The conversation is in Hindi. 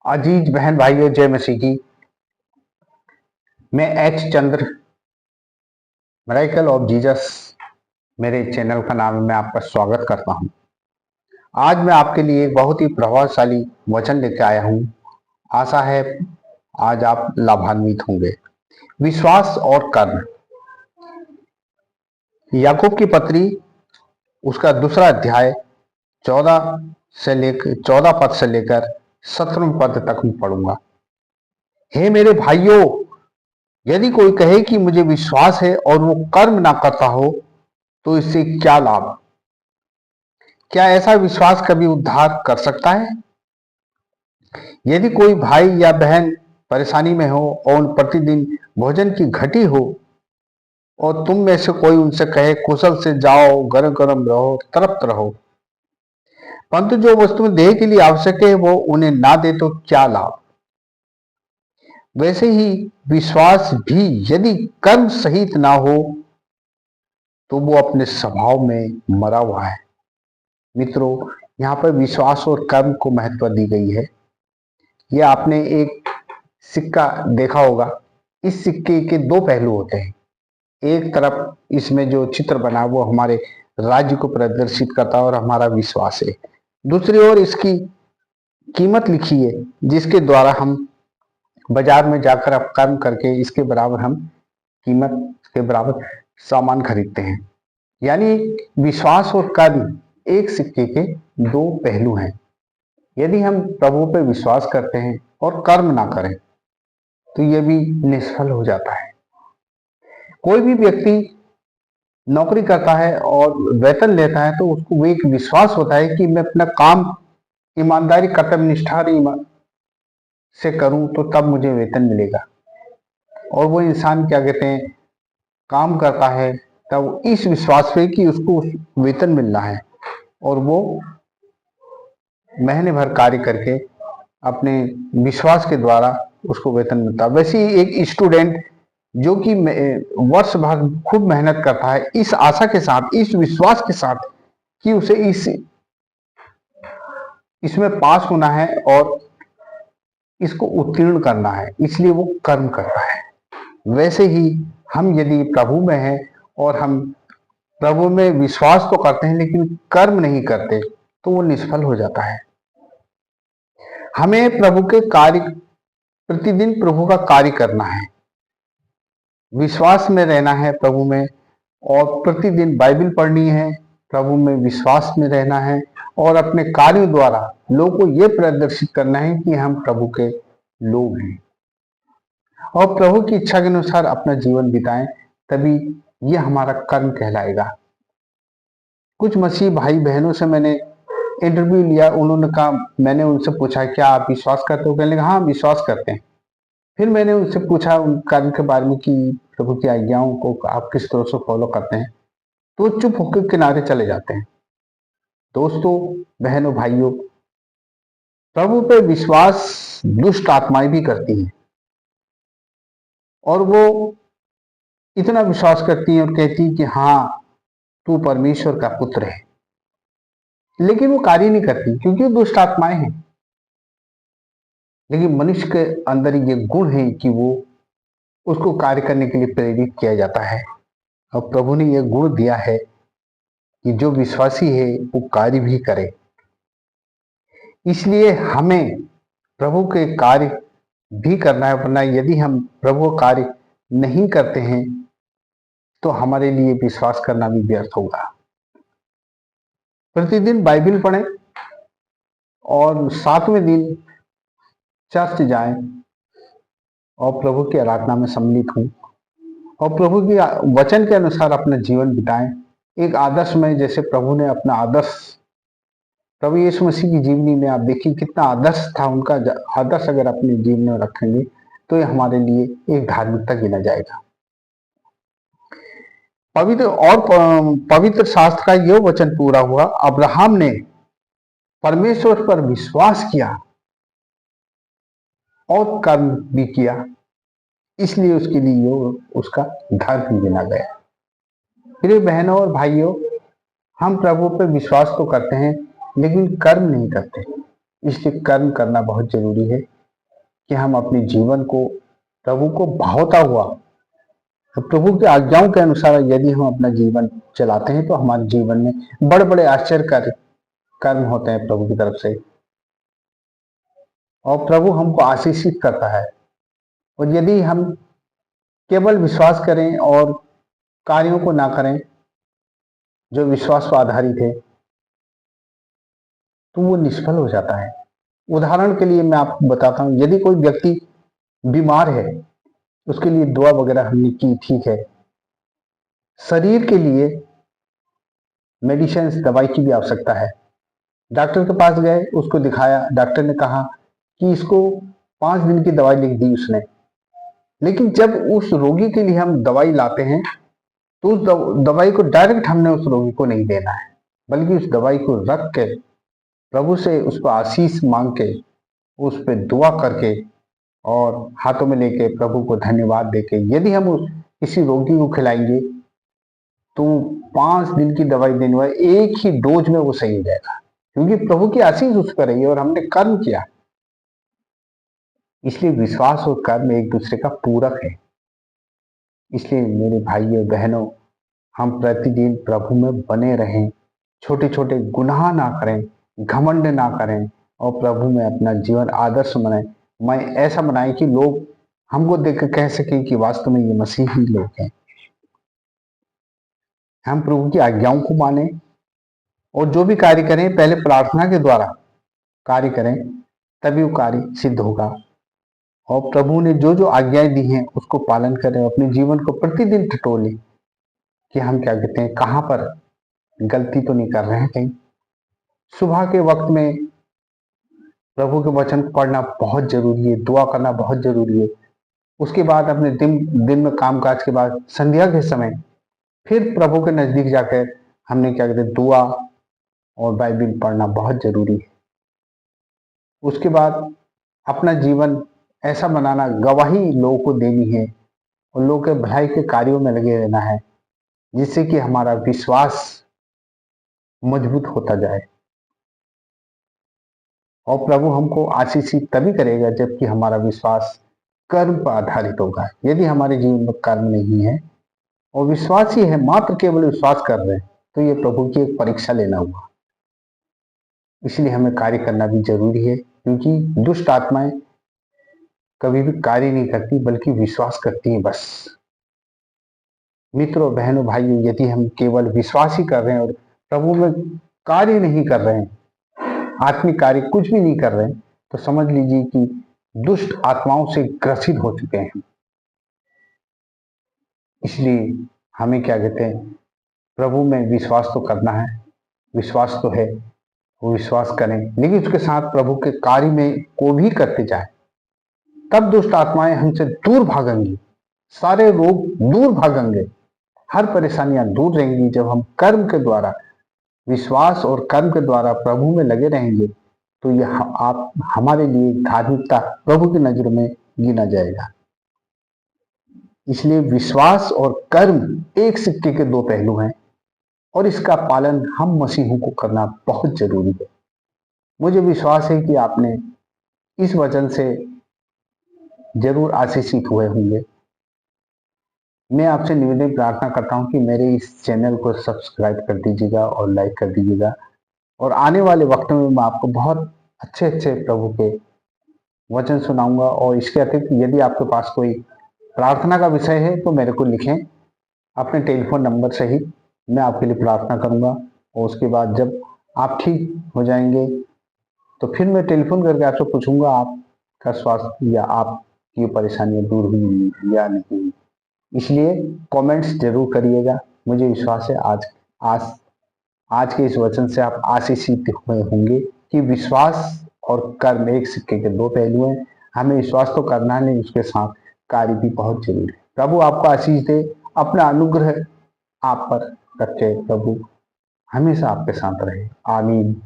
अजीज बहन भाइयों, जय मसीह की। मैं H Chandra, miracle of Jesus मेरे चैनल का नाम है। मैं आपका स्वागत करता हूं। आज मैं आपके लिए एक बहुत ही प्रभावशाली वचन लेकर आया हूं। आशा है आज आप लाभान्वित होंगे। विश्वास और कर्म। याकूब की पत्री उसका दूसरा अध्याय 14 पद से लेकर 17 पद तक मैं पढ़ूंगा। हे मेरे भाइयों, यदि कोई कहे कि मुझे विश्वास है और वो कर्म ना करता हो तो इससे क्या लाभ? क्या ऐसा विश्वास कभी उद्धार कर सकता है? यदि कोई भाई या बहन परेशानी में हो और प्रतिदिन भोजन की घटी हो और तुम में से कोई उनसे कहे कुशल से जाओ, गरम गरम रहो, तृप्त रहो, परंतु जो वस्तु देह के लिए आवश्यक है वो उन्हें ना दे तो क्या लाभ? वैसे ही विश्वास भी यदि कर्म सहित ना हो तो वो अपने स्वभाव में मरा हुआ है। मित्रों, यहाँ पर विश्वास और कर्म को महत्व दी गई है। यह आपने एक सिक्का देखा होगा। इस सिक्के के दो पहलू होते हैं। एक तरफ इसमें जो चित्र बना वो हमारे राज्य को प्रदर्शित करता है और हमारा विश्वास है। दूसरी ओर इसकी कीमत लिखी है, जिसके द्वारा हम बाजार में जाकर अब कर्म करके इसके बराबर हम कीमत के बराबर सामान खरीदते हैं। यानी विश्वास और कर्म एक सिक्के के दो पहलू हैं। यदि हम प्रभु पर विश्वास करते हैं और कर्म ना करें तो यह भी निष्फल हो जाता है। कोई भी व्यक्ति नौकरी करता है और वेतन लेता है तो उसको वो एक विश्वास होता है कि मैं अपना काम ईमानदारी, कर्तव्य निष्ठा से करूं तो तब मुझे वेतन मिलेगा। और वो इंसान क्या कहते हैं, काम करता है तब इस विश्वास पे कि उसको वेतन मिलना है और वो महीने भर कार्य करके अपने विश्वास के द्वारा उसको वेतन मिलता है। वैसे ही एक स्टूडेंट जो कि वर्ष भर खूब मेहनत करता है इस आशा के साथ, इस विश्वास के साथ कि उसे इसमें पास होना है और इसको उत्तीर्ण करना है, इसलिए वो कर्म करता है। वैसे ही हम यदि प्रभु में हैं और हम प्रभु में विश्वास तो करते हैं लेकिन कर्म नहीं करते तो वो निष्फल हो जाता है। हमें प्रभु के कार्य, प्रतिदिन प्रभु का कार्य करना है, विश्वास में रहना है प्रभु में, और प्रतिदिन बाइबल पढ़नी है, प्रभु में विश्वास में रहना है और अपने कार्यों द्वारा लोगों को यह प्रदर्शित करना है कि हम प्रभु के लोग हैं और प्रभु की इच्छा के अनुसार अपना जीवन बिताएं, तभी यह हमारा कर्म कहलाएगा। कुछ मसीह भाई बहनों से मैंने इंटरव्यू लिया। उन्होंने कहा, मैंने उनसे पूछा क्या आप विश्वास करते हो? कहने लगे हाँ, विश्वास करते हैं। फिर मैंने उनसे पूछा उन कर्म के बारे में कि प्रभु की आज्ञाओं को आप किस तरह से फॉलो करते हैं, तो चुप होकर किनारे चले जाते हैं। दोस्तों, बहनों, भाइयों, प्रभु पे विश्वास दुष्ट आत्माएं भी करती हैं और वो इतना विश्वास करती हैं और कहती हैं कि हाँ, तू परमेश्वर का पुत्र है, लेकिन वो कार्य नहीं करती क्योंकि वो दुष्ट आत्माएं हैं। लेकिन मनुष्य के अंदर ये गुण है कि वो उसको कार्य करने के लिए प्रेरित किया जाता है और प्रभु ने यह गुण दिया है कि जो विश्वासी है वो कार्य भी करे। इसलिए हमें प्रभु के कार्य भी करना है, वरना यदि हम प्रभु का कार्य नहीं करते हैं तो हमारे लिए विश्वास करना भी व्यर्थ होगा। प्रतिदिन बाइबल पढ़ें और 7वें दिन चर्च जाएं और प्रभु की आराधना में सम्मिलित हों और प्रभु के वचन के अनुसार अपना जीवन बिताएं। एक आदर्श में, जैसे प्रभु ने अपना आदर्श, प्रभु यीशु मसीह की जीवनी में आप देखिए कितना आदर्श था। उनका आदर्श अगर अपने जीवन में रखेंगे तो ये हमारे लिए एक धार्मिकता गिना जाएगा। पवित्र शास्त्र का यह वचन पूरा हुआ, अब्राहम ने परमेश्वर पर विश्वास किया और कर्म भी किया, इसलिए उसके लिए उसका धर्म गिना गया। प्रिय बहनों और भाइयों, हम प्रभु पर विश्वास तो करते हैं लेकिन कर्म नहीं करते, इसलिए कर्म करना बहुत जरूरी है। कि हम अपने जीवन को प्रभु को भावता हुआ, तो प्रभु की आज्ञाओं के अनुसार यदि हम अपना जीवन चलाते हैं तो हमारे जीवन में बड़े बड़े आश्चर्यकारी कर्म होते हैं प्रभु की तरफ से, और प्रभु हमको आशीषित करता है। और यदि हम केवल विश्वास करें और कार्यों को ना करें जो विश्वास पर आधारित है, तो वो निष्फल हो जाता है। उदाहरण के लिए मैं आपको बताता हूं, यदि कोई व्यक्ति बीमार है, उसके लिए दुआ वगैरह हमने की, ठीक है। शरीर के लिए मेडिसिन, दवाई की भी आवश्यकता है। डॉक्टर के पास गए, उसको दिखाया, डॉक्टर ने कहा कि इसको 5 दिन की दवाई लिख दी उसने। लेकिन जब उस रोगी के लिए हम दवाई लाते हैं तो उस दवाई को डायरेक्ट हमने उस रोगी को नहीं देना है, बल्कि उस दवाई को रख के प्रभु से उस पर आशीष मांग के, उस पर दुआ करके और हाथों में लेके प्रभु को धन्यवाद देके यदि हम उस किसी रोगी को खिलाएंगे तो 5 दिन की दवाई देने वाले एक ही डोज में वो सही हो जाएगा, क्योंकि प्रभु की आशीष उस पर रही है और हमने कर्म किया। इसलिए विश्वास और कर्म एक दूसरे का पूरक है। इसलिए मेरे भाइयों बहनों, हम प्रतिदिन प्रभु में बने रहें, छोटे छोटे गुनाह ना करें, घमंड ना करें और प्रभु में अपना जीवन आदर्श बनाएं। मैं ऐसा बनाएं कि लोग हमको देख कर कह सकें कि वास्तव में ये मसीही लोग हैं। हम प्रभु की आज्ञाओं को माने और जो भी कार्य करें पहले प्रार्थना के द्वारा कार्य करें, तभी वो कार्य सिद्ध होगा। और प्रभु ने जो जो आज्ञाएं दी हैं उसको पालन करें, अपने जीवन को प्रतिदिन टटोलें कि हम क्या कहते हैं, कहाँ पर गलती तो नहीं कर रहे हैं कहीं। सुबह के वक्त में प्रभु के वचन को पढ़ना बहुत जरूरी है, दुआ करना बहुत जरूरी है। उसके बाद अपने दिन में कामकाज के बाद संध्या के समय फिर प्रभु के नजदीक जाकर हमने क्या कहते हैं, दुआ और बाइबिल पढ़ना बहुत जरूरी है। उसके बाद अपना जीवन ऐसा बनाना, गवाही लोगों को देनी है और लोगों के भलाई के कार्यों में लगे रहना है, जिससे कि हमारा विश्वास मजबूत होता जाए। और प्रभु हमको आशीषित तभी करेगा जबकि हमारा विश्वास कर्म पर आधारित होगा। यदि हमारे जीवन में कर्म नहीं है और विश्वास ही है, मात्र केवल विश्वास कर रहे हैं, तो ये प्रभु की एक परीक्षा लेना हुआ। इसलिए हमें कार्य करना भी जरूरी है, क्योंकि दुष्ट आत्माएं कभी भी कार्य नहीं करती बल्कि विश्वास करती हैं बस। मित्रों, बहनों, भाइयों, यदि हम केवल विश्वास ही कर रहे हैं और प्रभु में कार्य नहीं कर रहे हैं, आत्मिक कार्य कुछ भी नहीं कर रहे हैं, तो समझ लीजिए कि दुष्ट आत्माओं से ग्रसित हो चुके हैं। इसलिए हमें क्या कहते हैं, प्रभु में विश्वास तो करना है, विश्वास तो है, वो विश्वास करें, लेकिन उसके साथ प्रभु के कार्य में को भी करते जाए, तब दुष्ट आत्माएं हमसे दूर भागेंगी, सारे रोग दूर भागेंगे, हर परेशानियां दूर रहेंगी। जब हम कर्म के द्वारा, विश्वास और कर्म के द्वारा प्रभु में लगे रहेंगे तो यह आप हमारे लिए धार्मिकता प्रभु की नजर में गिना जाएगा। इसलिए विश्वास और कर्म एक सिक्के के दो पहलू हैं और इसका पालन हम मसीहों को करना बहुत जरूरी है। मुझे विश्वास है कि आपने इस वचन से जरूर आशीषित हुए होंगे। मैं आपसे निवेदन प्रार्थना करता हूं कि मेरे इस चैनल को सब्सक्राइब कर दीजिएगा और लाइक कर दीजिएगा, और आने वाले वक्त में मैं आपको बहुत अच्छे अच्छे प्रभु के वचन सुनाऊंगा। और इसके अतिरिक्त यदि आपके पास कोई प्रार्थना का विषय है तो मेरे को लिखें अपने टेलीफोन नंबर सहित, मैं आपके लिए प्रार्थना करूंगा। और उसके बाद जब आप ठीक हो जाएंगे तो फिर मैं टेलीफोन करके आपसे पूछूंगा आपका स्वास्थ्य या आपकी परेशानियां दूर हुई या नहीं। इसलिए कमेंट्स जरूर करिएगा। मुझे विश्वास है आज के इस वचन से आप आशीषित हुए होंगे कि विश्वास और कर्म एक सिक्के के दो पहलू हैं। हमें विश्वास तो करना नहीं, उसके साथ कार्य भी बहुत जरूरी है। प्रभु आपको आशीष दे, अपना अनुग्रह आप पर रखे, प्रभु हमेशा आपके साथ रहे। आमीन।